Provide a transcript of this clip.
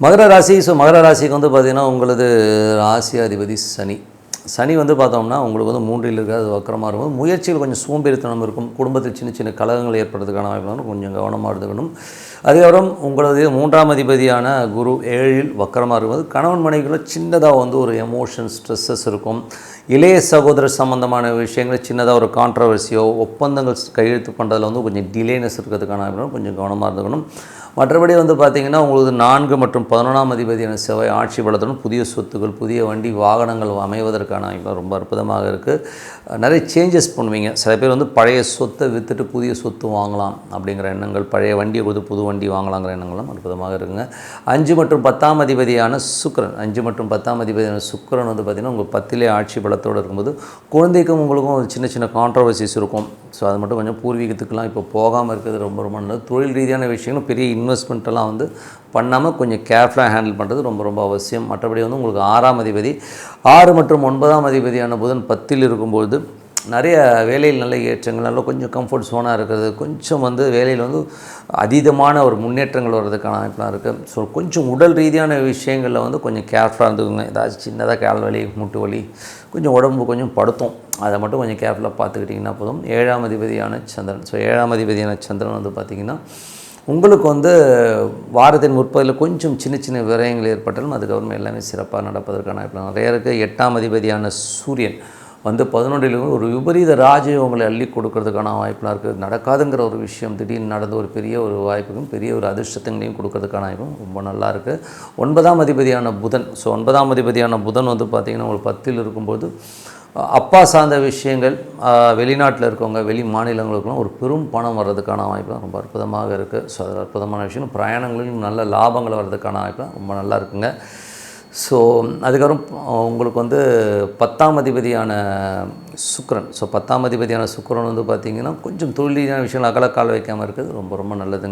மகர ராசி. ஸோ மகர ராசிக்கு வந்து பார்த்திங்கன்னா உங்களது ராசியாதிபதி சனி. சனி வந்து பார்த்தோம்னா உங்களுக்கு வந்து 3ல் இருக்காது, அது வக்கரமாக இருக்கும். முயற்சிகள் கொஞ்சம் சோம்பேறித்தனம் இருக்கும். குடும்பத்தில் சின்ன சின்ன கலகங்கள் ஏற்படுறதுக்கான வாய்ப்பு கொஞ்சம் கவனமாக எடுத்துக்கணும். அதுக்கப்புறம் உங்களது 3ஆம் அதிபதியான குரு 7ல் வக்கரமாக இருக்கும்போது கணவன் மனைவிக்குள்ள சின்னதாக வந்து ஒரு எமோஷன் ஸ்ட்ரெஸ்ஸஸ் இருக்கும். இளைய சகோதரர் சம்மந்தமான விஷயங்கள் சின்னதாக ஒரு கான்ட்ரவர்சியோ ஒப்பந்தங்கள் கையெழுத்து பண்ணுறதுல வந்து கொஞ்சம் டிலேனஸ் இருக்கிறதுக்கான வாய்ப்பு கொஞ்சம் கவனமாக இருந்துக்கணும். மற்றபடி வந்து பார்த்திங்கன்னா உங்களுக்கு 4 மற்றும் 11ஆம் அதிபதியான செவ்வாய் ஆட்சி பலத்துடன் புதிய சொத்துக்கள், புதிய வண்டி வாகனங்கள் அமைவதற்கான ரொம்ப அற்புதமாக இருக்குது. நிறைய சேஞ்சஸ் பண்ணுவீங்க. சில பேர் வந்து பழைய சொத்தை விற்றுட்டு புதிய சொத்து வாங்கலாம் அப்படிங்கிற எண்ணங்கள், பழைய வண்டியை கொடுத்து புது வண்டி வாங்கலாங்கிற எண்ணங்களும் அற்புதமாக இருக்குங்க. 5 மற்றும் 10ஆம் அதிபதியான சுக்கிரன் 5 மற்றும் 10ஆம் அதிபதியான சுக்கிரன் வந்து பார்த்திங்கன்னா உங்கள் 10லே ஆட்சி பலத்தோடு இருக்கும்போது குழந்தைக்கும் உங்களுக்கும் ஒரு சின்ன சின்ன கான்ட்ரவர்சிஸ் இருக்கும். ஸோ அது மட்டும் கொஞ்சம் பூர்வீகத்துக்கெலாம் இப்போ போகாமல் இருக்கிறது ரொம்ப ரொம்ப நல்லது. தொழில் ரீதியான விஷயங்களும் பெரிய இன்வெஸ்ட்மெண்ட்டெல்லாம் வந்து பண்ணாமல் கொஞ்சம் கேர்ஃபுல்லாக ஹேண்டில் பண்ணுறது ரொம்ப ரொம்ப அவசியம். மற்றபடி வந்து உங்களுக்கு 6ஆம் அதிபதி 6 மற்றும் 9ஆம் அதிபதியான புதன் 10ல் இருக்கும்பொழுது நிறைய வேலையில் நல்ல ஏற்றங்கள், நல்ல கொஞ்சம் கம்ஃபர்ட் ஜோனாக இருக்கிறது, கொஞ்சம் வந்து வேலையில் வந்து அதீதமான ஒரு முன்னேற்றங்கள் வர்றதுக்கான வாய்ப்பெலாம் இருக்குது. ஸோ கொஞ்சம் உடல் ரீதியான விஷயங்களில் வந்து கொஞ்சம் கேர்ஃபுல்லாக இருந்துக்குங்க. ஏதாச்சும் சின்னதாக கால் வலி, மூட்டு வலி, கொஞ்சம் உடம்பு கொஞ்சம் படுத்தும், அதை மட்டும் கொஞ்சம் கேர்ஃபுல்லாக பார்த்துக்கிட்டிங்கன்னா போதும். 7ஆம் அதிபதியான சந்திரன். ஸோ 7ஆம் அதிபதியான சந்திரன் வந்து பார்த்திங்கன்னா உங்களுக்கு வந்து வாரத்தின் முற்பதில் கொஞ்சம் சின்ன சின்ன விரயங்கள் ஏற்பட்டாலும் அதுக்கப்புறம் எல்லாமே சிறப்பாக நடப்பதற்கான வாய்ப்பு நிறைய இருக்குது. 8ஆம் அதிபதியான சூரியன் வந்து 11ல் ஒரு விபரீத ராஜயோகங்களை அள்ளி கொடுக்கறதுக்கான வாய்ப்புலாம் இருக்குது. நடக்காதுங்கிற ஒரு விஷயம் திடீர்னு நடந்த ஒரு பெரிய ஒரு வாய்ப்புக்கும் பெரிய ஒரு அதிர்ஷ்டத்தையும் கொடுக்கறதுக்கான வாய்ப்பும் ரொம்ப நல்லா இருக்குது. 9ஆம் அதிபதியான புதன். ஸோ 9ஆம் அதிபதியான புதன் வந்து பார்த்திங்கன்னா ஒரு 10ல் இருக்கும்போது அப்பா சார்ந்த விஷயங்கள், வெளிநாட்டில் இருக்கவங்க, வெளி மாநிலங்களுக்கெல்லாம் ஒரு பெரும் பணம் வர்றதுக்கான வாய்ப்பு ரொம்ப அற்புதமாக இருக்குது. ஸோ அது அற்புதமான விஷயம். பிரயாணங்களிலும் நல்ல லாபங்கள் வர்றதுக்கான வாய்ப்பு ரொம்ப நல்லா இருக்குங்க. ஸோ அதுக்கப்புறம் உங்களுக்கு வந்து 10ஆம் அதிபதியான சுக்கிரன். ஸோ 10ஆம் அதிபதியான சுக்கிரன் வந்து பார்த்திங்கன்னா கொஞ்சம் தொழில் ரீதியான விஷயங்கள் அகலக்கால் வைக்காமல் இருக்குது ரொம்ப ரொம்ப நல்லதுங்க.